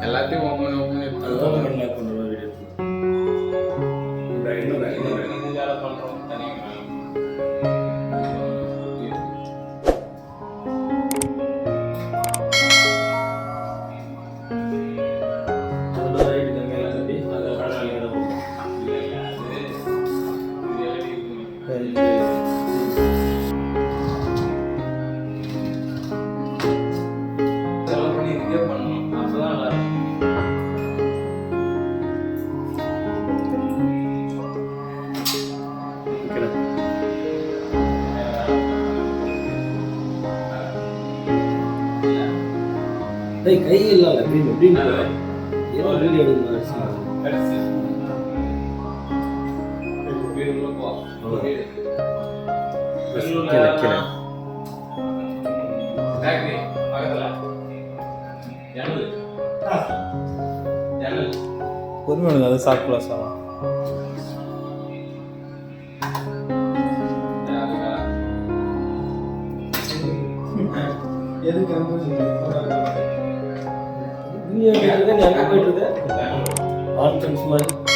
எல்லாத்தையும் ஓப்பன் பண்ணி லாக் பண்ணுற வீடியோ வேலை பண்ணுறோம் தனியாக. கை இல்லை எப்படின்னு ஏதோ வீடியோ பொறுமை அது சாப்பிடலாம் சார். எதுக்கு போயிட்டு இருக்கு ஆர்ட் மாதிரி